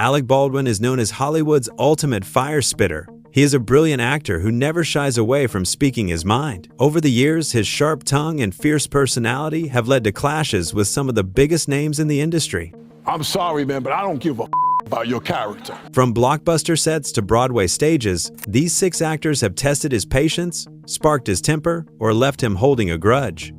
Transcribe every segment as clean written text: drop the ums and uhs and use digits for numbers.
Alec Baldwin is known as Hollywood's ultimate fire spitter. He is a brilliant actor who never shies away from speaking his mind. Over the years, his sharp tongue and fierce personality have led to clashes with some of the biggest names in the industry. I'm sorry, man, but I don't give a about your character. From blockbuster sets to Broadway stages, these 6 actors have tested his patience, sparked his temper, or left him holding a grudge.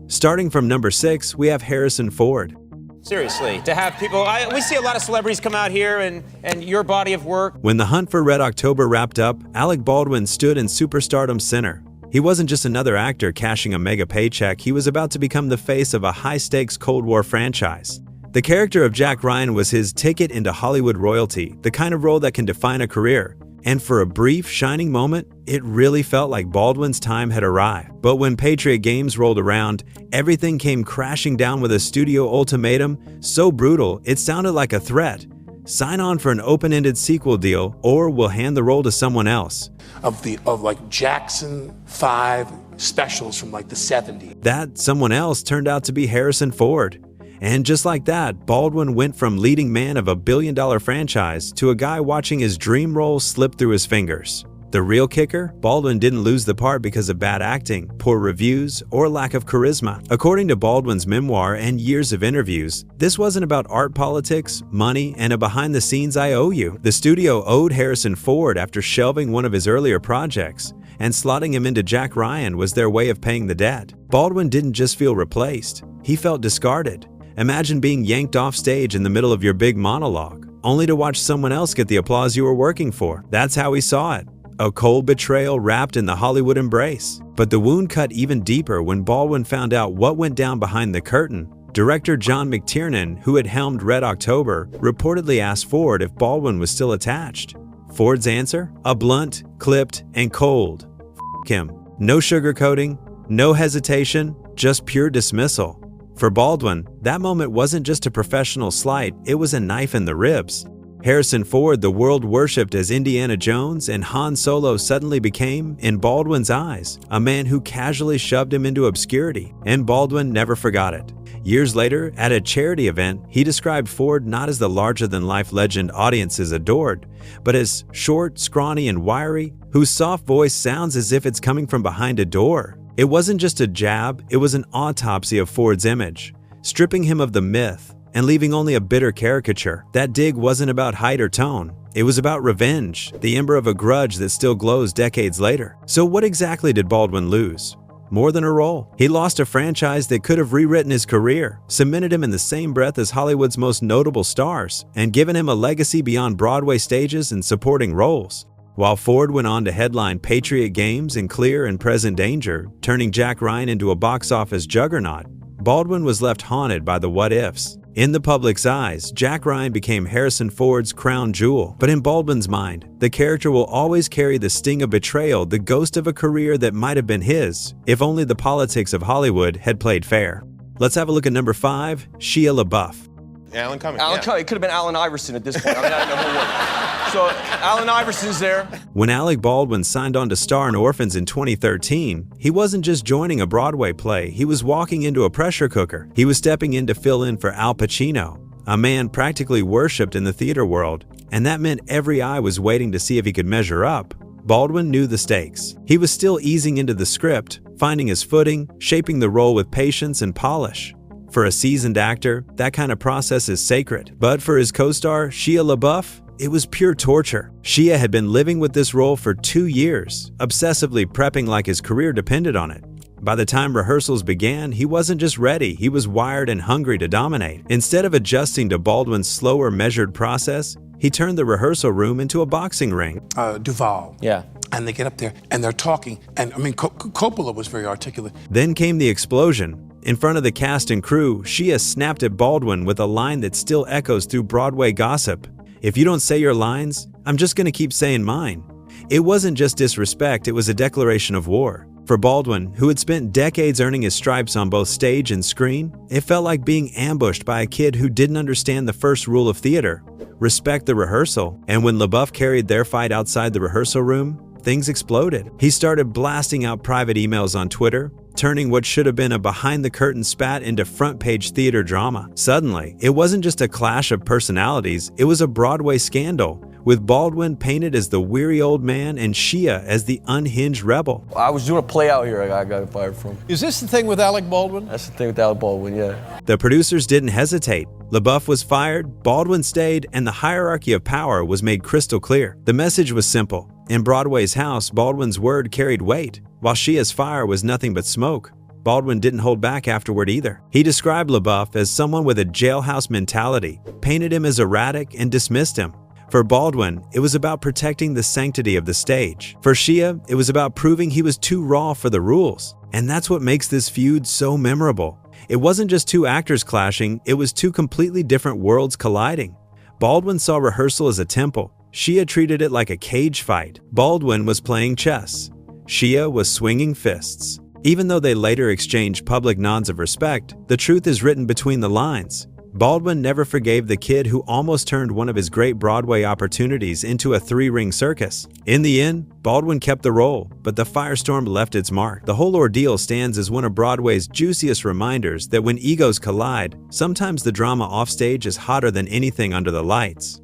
Starting from number 6, we have Harrison Ford. Seriously, to have people, we see a lot of celebrities come out here and your body of work. When the hunt for Red October wrapped up, Alec Baldwin stood in superstardom's center. He wasn't just another actor cashing a mega paycheck, he was about to become the face of a high-stakes Cold War franchise. The character of Jack Ryan was his ticket into Hollywood royalty, the kind of role that can define a career. And for a brief, shining moment, it really felt like Baldwin's time had arrived. But when Patriot Games rolled around, everything came crashing down with a studio ultimatum so brutal it sounded like a threat. Sign on for an open-ended sequel deal, or we'll hand the role to someone else. Of like Jackson 5 specials from like the 70s. That someone else turned out to be Harrison Ford. And just like that, Baldwin went from leading man of a billion-dollar franchise to a guy watching his dream role slip through his fingers. The real kicker? Baldwin didn't lose the part because of bad acting, poor reviews, or lack of charisma. According to Baldwin's memoir and years of interviews, this wasn't about art politics, money, and a behind-the-scenes I owe you. The studio owed Harrison Ford after shelving one of his earlier projects, and slotting him into Jack Ryan was their way of paying the debt. Baldwin didn't just feel replaced, he felt discarded. Imagine being yanked off stage in the middle of your big monologue, only to watch someone else get the applause you were working for. That's how he saw it. A cold betrayal wrapped in the Hollywood embrace. But the wound cut even deeper when Baldwin found out what went down behind the curtain. Director John McTiernan, who had helmed Red October, reportedly asked Ford if Baldwin was still attached. Ford's answer? A blunt, clipped, and cold. F him. No sugarcoating, no hesitation, just pure dismissal. For Baldwin, that moment wasn't just a professional slight, it was a knife in the ribs. Harrison Ford, the world worshipped as Indiana Jones, and Han Solo suddenly became, in Baldwin's eyes, a man who casually shoved him into obscurity, and Baldwin never forgot it. Years later, at a charity event, he described Ford not as the larger-than-life legend audiences adored, but as short, scrawny, and wiry, whose soft voice sounds as if it's coming from behind a door. It wasn't just a jab, it was an autopsy of Ford's image, stripping him of the myth and leaving only a bitter caricature. That dig wasn't about height or tone. It was about revenge, the ember of a grudge that still glows decades later. So what exactly did Baldwin lose? More than a role. He lost a franchise that could have rewritten his career, cemented him in the same breath as Hollywood's most notable stars, and given him a legacy beyond Broadway stages and supporting roles. While Ford went on to headline Patriot Games and Clear and Present Danger, turning Jack Ryan into a box office juggernaut, Baldwin was left haunted by the what-ifs. In the public's eyes, Jack Ryan became Harrison Ford's crown jewel, but in Baldwin's mind, the character will always carry the sting of betrayal, the ghost of a career that might have been his, if only the politics of Hollywood had played fair. Let's have a look at number 5, Shia LaBeouf. Alan Cumming. Alan Cumming. It could have been Allen Iverson at this point. I mean, I don't know who it was. So Allen Iverson's there. When Alec Baldwin signed on to star in Orphans in 2013, he wasn't just joining a Broadway play, he was walking into a pressure cooker. He was stepping in to fill in for Al Pacino, a man practically worshipped in the theater world, and that meant every eye was waiting to see if he could measure up. Baldwin knew the stakes. He was still easing into the script, finding his footing, shaping the role with patience and polish. For a seasoned actor, that kind of process is sacred. But for his co-star, Shia LaBeouf, it was pure torture. Shia had been living with this role for 2 years, obsessively prepping like his career depended on it. By the time rehearsals began, he wasn't just ready, he was wired and hungry to dominate. Instead of adjusting to Baldwin's slower, measured process, he turned the rehearsal room into a boxing ring. Duvall. Yeah. And they get up there and they're talking. And I mean, Coppola was very articulate. Then came the explosion. In front of the cast and crew, Shia snapped at Baldwin with a line that still echoes through Broadway gossip. "If you don't say your lines, I'm just gonna keep saying mine." It wasn't just disrespect, it was a declaration of war. For Baldwin, who had spent decades earning his stripes on both stage and screen, it felt like being ambushed by a kid who didn't understand the first rule of theater: respect the rehearsal. And when LaBeouf carried their fight outside the rehearsal room, things exploded. He started blasting out private emails on Twitter, turning what should have been a behind-the-curtain spat into front-page theater drama. Suddenly, it wasn't just a clash of personalities, it was a Broadway scandal, with Baldwin painted as the weary old man and Shia as the unhinged rebel. I was doing a play out here I got fired from. Is this the thing with Alec Baldwin? That's the thing with Alec Baldwin, yeah. The producers didn't hesitate. LaBeouf was fired, Baldwin stayed, and the hierarchy of power was made crystal clear. The message was simple. In Broadway's house, Baldwin's word carried weight, while Shia's fire was nothing but smoke. Baldwin didn't hold back afterward either. He described LaBeouf as someone with a jailhouse mentality, painted him as erratic, and dismissed him. For Baldwin, it was about protecting the sanctity of the stage. For Shia, it was about proving he was too raw for the rules. And that's what makes this feud so memorable. It wasn't just two actors clashing, it was two completely different worlds colliding. Baldwin saw rehearsal as a temple. Shia treated it like a cage fight. Baldwin was playing chess. Shia was swinging fists. Even though they later exchanged public nods of respect, the truth is written between the lines. Baldwin never forgave the kid who almost turned one of his great Broadway opportunities into a three-ring circus. In the end, Baldwin kept the role, but the firestorm left its mark. The whole ordeal stands as one of Broadway's juiciest reminders that when egos collide, sometimes the drama offstage is hotter than anything under the lights.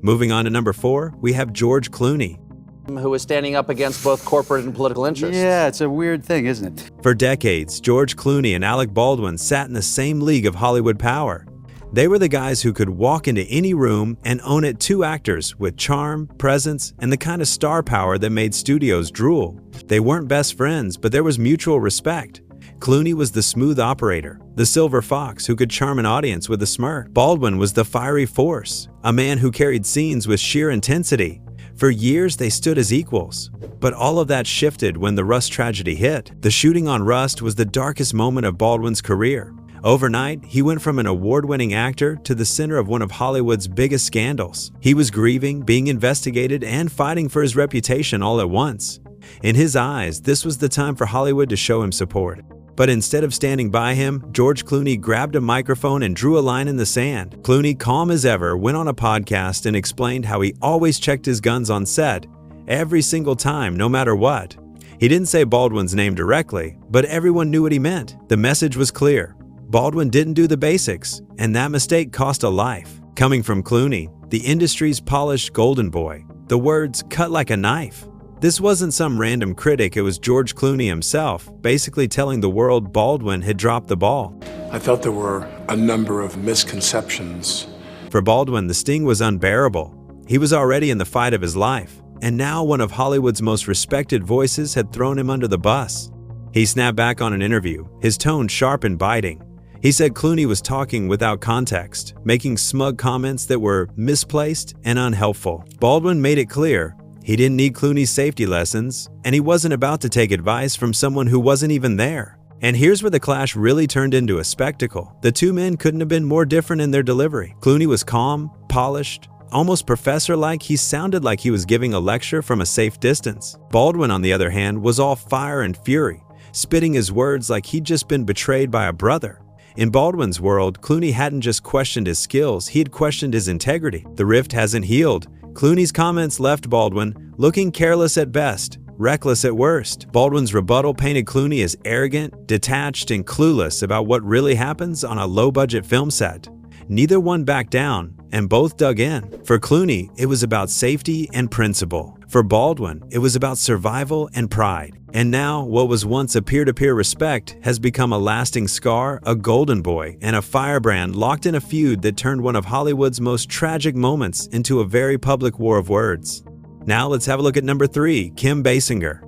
Moving on to number 4, we have George Clooney, who was standing up against both corporate and political interests. Yeah, it's a weird thing, isn't it? For decades, George Clooney and Alec Baldwin sat in the same league of Hollywood power. They were the guys who could walk into any room and own it, two actors with charm, presence, and the kind of star power that made studios drool. They weren't best friends, but there was mutual respect. Clooney was the smooth operator, the silver fox who could charm an audience with a smirk. Baldwin was the fiery force, a man who carried scenes with sheer intensity. For years, they stood as equals. But all of that shifted when the Rust tragedy hit. The shooting on Rust was the darkest moment of Baldwin's career. Overnight, he went from an award-winning actor to the center of one of Hollywood's biggest scandals. He was grieving, being investigated, and fighting for his reputation all at once. In his eyes, this was the time for Hollywood to show him support. But instead of standing by him, George Clooney grabbed a microphone and drew a line in the sand. Clooney, calm as ever, went on a podcast and explained how he always checked his guns on set, every single time, no matter what. He didn't say Baldwin's name directly, but everyone knew what he meant. The message was clear. Baldwin didn't do the basics, and that mistake cost a life. Coming from Clooney, the industry's polished golden boy, the words cut like a knife. This wasn't some random critic, it was George Clooney himself, basically telling the world Baldwin had dropped the ball. I thought there were a number of misconceptions. For Baldwin, the sting was unbearable. He was already in the fight of his life, and now one of Hollywood's most respected voices had thrown him under the bus. He snapped back on an interview, his tone sharp and biting. He said Clooney was talking without context, making smug comments that were misplaced and unhelpful. Baldwin made it clear he didn't need Clooney's safety lessons, and he wasn't about to take advice from someone who wasn't even there. And here's where the clash really turned into a spectacle. The two men couldn't have been more different in their delivery. Clooney was calm, polished, almost professor-like. He sounded like he was giving a lecture from a safe distance. Baldwin, on the other hand, was all fire and fury, spitting his words like he'd just been betrayed by a brother. In Baldwin's world, Clooney hadn't just questioned his skills, he had questioned his integrity. The rift hasn't healed. Clooney's comments left Baldwin looking careless at best, reckless at worst. Baldwin's rebuttal painted Clooney as arrogant, detached, and clueless about what really happens on a low-budget film set. Neither one backed down, and both dug in. For Clooney, it was about safety and principle. For Baldwin, it was about survival and pride. And now, what was once a peer-to-peer respect has become a lasting scar, a golden boy, and a firebrand locked in a feud that turned one of Hollywood's most tragic moments into a very public war of words. Now let's have a look at number 3, Kim Basinger.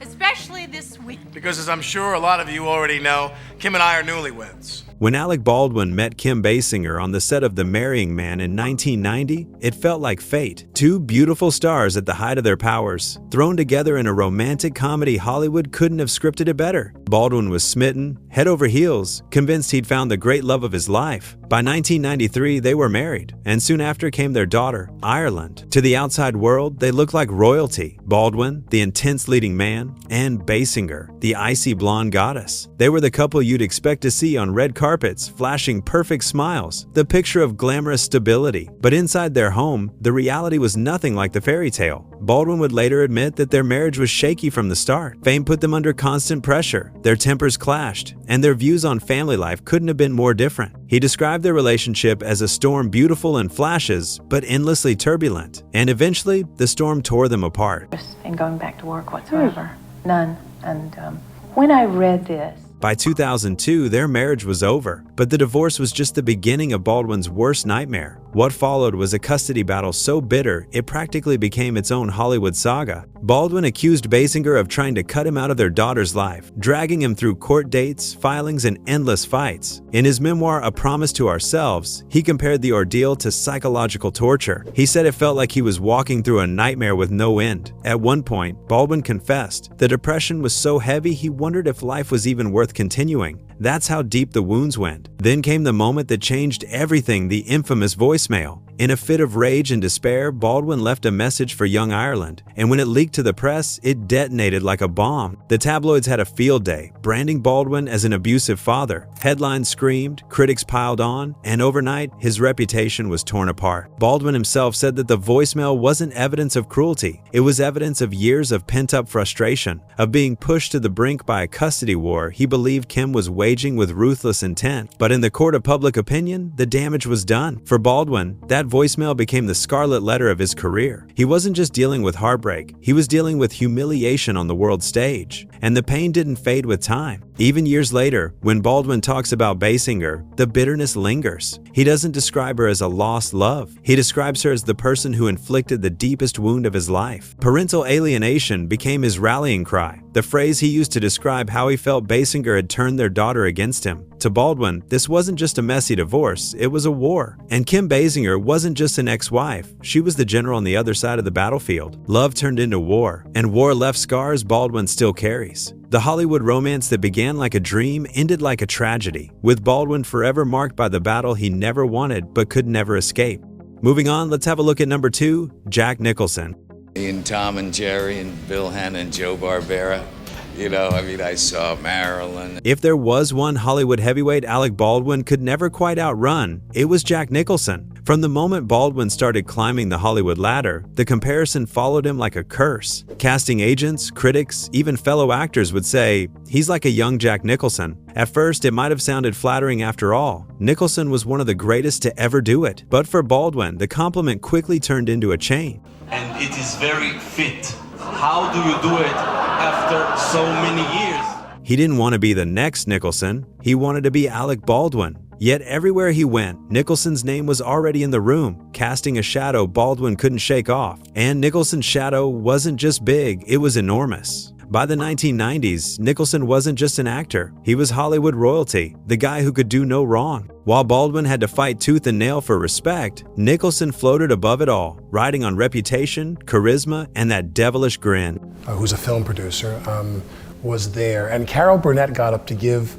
Especially this week. Because as I'm sure a lot of you already know, Kim and I are newlyweds. When Alec Baldwin met Kim Basinger on the set of The Marrying Man in 1990, it felt like fate. Two beautiful stars at the height of their powers, thrown together in a romantic comedy Hollywood couldn't have scripted it better. Baldwin was smitten, head over heels, convinced he'd found the great love of his life. By 1993, they were married, and soon after came their daughter, Ireland. To the outside world, they looked like royalty. Baldwin, the intense leading man, and Basinger, the icy blonde goddess. They were the couple you'd expect to see on red carpet carpets, flashing perfect smiles, the picture of glamorous stability. But inside their home, the reality was nothing like the fairy tale. Baldwin would later admit that their marriage was shaky from the start. Fame put them under constant pressure, their tempers clashed, and their views on family life couldn't have been more different. He described their relationship as a storm beautiful in flashes, but endlessly turbulent. And eventually, the storm tore them apart. And going back to work whatsoever. None. And when I read this, By 2002, their marriage was over, but the divorce was just the beginning of Baldwin's worst nightmare. What followed was a custody battle so bitter, it practically became its own Hollywood saga. Baldwin accused Basinger of trying to cut him out of their daughter's life, dragging him through court dates, filings, and endless fights. In his memoir, A Promise to Ourselves, he compared the ordeal to psychological torture. He said it felt like he was walking through a nightmare with no end. At one point, Baldwin confessed the depression was so heavy he wondered if life was even worth continuing. That's how deep the wounds went. Then came the moment that changed everything, the infamous voicemail. In a fit of rage and despair, Baldwin left a message for young Ireland, and when it leaked to the press, it detonated like a bomb. The tabloids had a field day, branding Baldwin as an abusive father. Headlines screamed, critics piled on, and overnight, his reputation was torn apart. Baldwin himself said that the voicemail wasn't evidence of cruelty. It was evidence of years of pent-up frustration, of being pushed to the brink by a custody war he believed Kim was waging with ruthless intent. But in the court of public opinion, the damage was done. For Baldwin, that voicemail became the scarlet letter of his career. He wasn't just dealing with heartbreak, he was dealing with humiliation on the world stage. And the pain didn't fade with time. Even years later, when Baldwin talks about Basinger, the bitterness lingers. He doesn't describe her as a lost love. He describes her as the person who inflicted the deepest wound of his life. Parental alienation became his rallying cry, the phrase he used to describe how he felt Basinger had turned their daughter against him. To Baldwin, this wasn't just a messy divorce, it was a war. And Kim Basinger wasn't just an ex-wife, she was the general on the other side of the battlefield. Love turned into war, and war left scars Baldwin still carries. The Hollywood romance that began like a dream ended like a tragedy, with Baldwin forever marked by the battle he never wanted but could never escape. Moving on, let's have a look at number 2, Jack Nicholson. And Tom and Jerry and Bill Hanna and Joe Barbera. I saw Marilyn. If there was one Hollywood heavyweight Alec Baldwin could never quite outrun, it was Jack Nicholson. From the moment Baldwin started climbing the Hollywood ladder, the comparison followed him like a curse. Casting agents, critics, even fellow actors would say, he's like a young Jack Nicholson. At first, it might have sounded flattering after all. Nicholson was one of the greatest to ever do it. But for Baldwin, the compliment quickly turned into a chain. And it is very fit. How do you do it after so many years? He didn't want to be the next Nicholson. He wanted to be Alec Baldwin. Yet everywhere he went, Nicholson's name was already in the room, casting a shadow Baldwin couldn't shake off. And Nicholson's shadow wasn't just big, it was enormous. By the 1990s, Nicholson wasn't just an actor. He was Hollywood royalty, the guy who could do no wrong. While Baldwin had to fight tooth and nail for respect, Nicholson floated above it all, riding on reputation, charisma, and that devilish grin. Who's a film producer, was there. And Carol Burnett got up to give...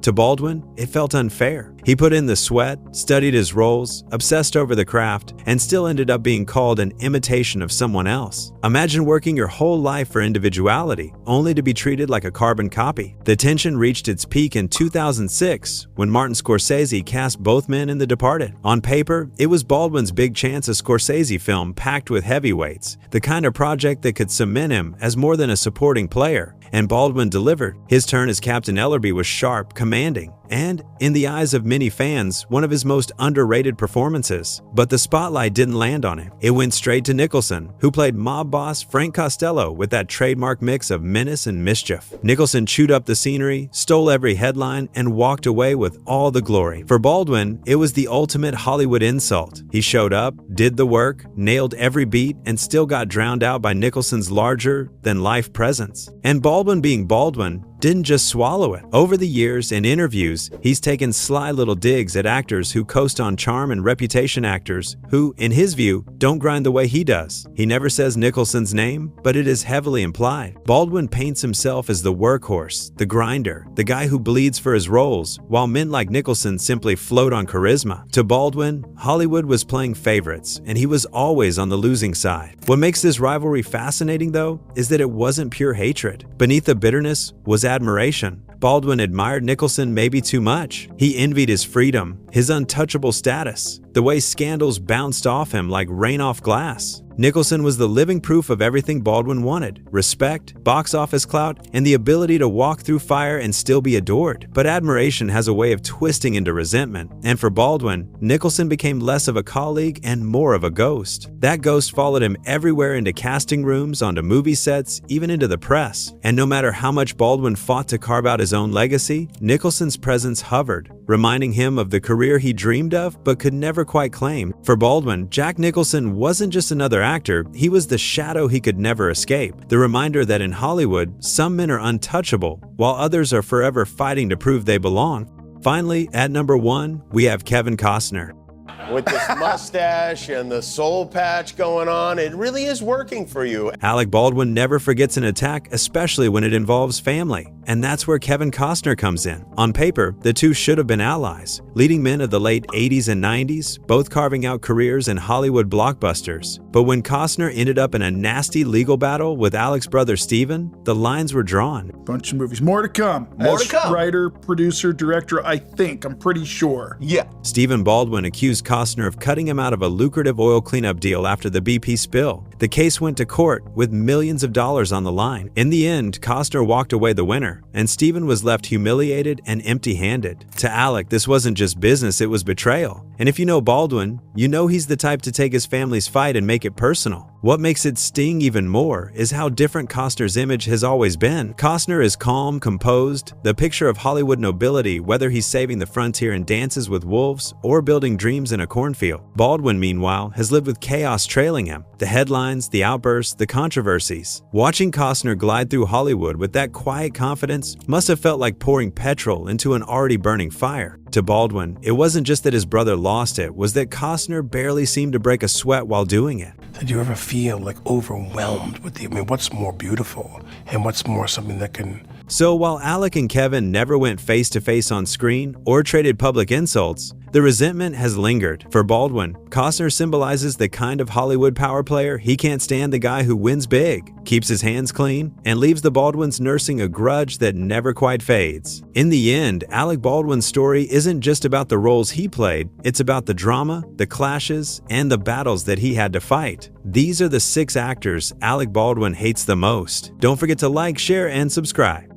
To Baldwin, it felt unfair. He put in the sweat, studied his roles, obsessed over the craft, and still ended up being called an imitation of someone else. Imagine working your whole life for individuality, only to be treated like a carbon copy. The tension reached its peak in 2006, when Martin Scorsese cast both men in The Departed. On paper, it was Baldwin's big chance, a Scorsese film packed with heavyweights, the kind of project that could cement him as more than a supporting player. And Baldwin delivered. His turn as Captain Ellerby was sharp, commanding, and, in the eyes of many fans, one of his most underrated performances. But the spotlight didn't land on him. It went straight to Nicholson, who played mob boss Frank Costello with that trademark mix of menace and mischief. Nicholson chewed up the scenery, stole every headline, and walked away with all the glory. For Baldwin, it was the ultimate Hollywood insult. He showed up, did the work, nailed every beat, and still got drowned out by Nicholson's larger-than-life presence. And Baldwin being Baldwin didn't just swallow it. Over the years, in interviews, he's taken sly little digs at actors who coast on charm and reputation actors who, in his view, don't grind the way he does. He never says Nicholson's name, but it is heavily implied. Baldwin paints himself as the workhorse, the grinder, the guy who bleeds for his roles, while men like Nicholson simply float on charisma. To Baldwin, Hollywood was playing favorites, and he was always on the losing side. What makes this rivalry fascinating, though, is that it wasn't pure hatred. Beneath the bitterness was admiration. Baldwin admired Nicholson maybe too much. He envied his freedom, his untouchable status, the way scandals bounced off him like rain off glass. Nicholson was the living proof of everything Baldwin wanted: respect, box office clout, and the ability to walk through fire and still be adored. But admiration has a way of twisting into resentment, and for Baldwin, Nicholson became less of a colleague and more of a ghost. That ghost followed him everywhere, into casting rooms, onto movie sets, even into the press. And no matter how much Baldwin fought to carve out his own legacy, Nicholson's presence hovered, reminding him of the career he dreamed of but could never quite claim. For Baldwin, Jack Nicholson wasn't just another actor, he was the shadow he could never escape. The reminder that in Hollywood, some men are untouchable, while others are forever fighting to prove they belong. Finally, at number 1, we have Kevin Costner. With this mustache and the soul patch going on, it really is working for you. Alec Baldwin never forgets an attack, especially when it involves family. And that's where Kevin Costner comes in. On paper, the two should have been allies, leading men of the late 80s and 90s, both carving out careers in Hollywood blockbusters. But when Costner ended up in a nasty legal battle with Alec's brother Steven, the lines were drawn. Bunch of movies. More to come. More to come. Writer, producer, director, I'm pretty sure. Yeah. Stephen Baldwin accused Costner of cutting him out of a lucrative oil cleanup deal after the BP spill. The case went to court with millions of dollars on the line. In the end, Costner walked away the winner, and Stephen was left humiliated and empty-handed. To Alec, this wasn't just business, it was betrayal. And if you know Baldwin, you know he's the type to take his family's fight and make it personal. What makes it sting even more is how different Costner's image has always been. Costner is calm, composed, the picture of Hollywood nobility, whether he's saving the frontier in Dances with Wolves or building dreams in a cornfield. Baldwin, meanwhile, has lived with chaos trailing him. The headlines, the outbursts, the controversies. Watching Costner glide through Hollywood with that quiet confidence must have felt like pouring petrol into an already burning fire. To Baldwin, it wasn't just that his brother lost it, was that Costner barely seemed to break a sweat while doing it. Did you ever feel like overwhelmed with what's more beautiful and what's more something that can... So while Alec and Kevin never went face-to-face on screen or traded public insults, the resentment has lingered. For Baldwin, Costner symbolizes the kind of Hollywood power player he can't stand: the guy who wins big, keeps his hands clean, and leaves the Baldwins nursing a grudge that never quite fades. In the end, Alec Baldwin's story isn't just about the roles he played, it's about the drama, the clashes, and the battles that he had to fight. These are the 6 actors Alec Baldwin hates the most. Don't forget to like, share, and subscribe.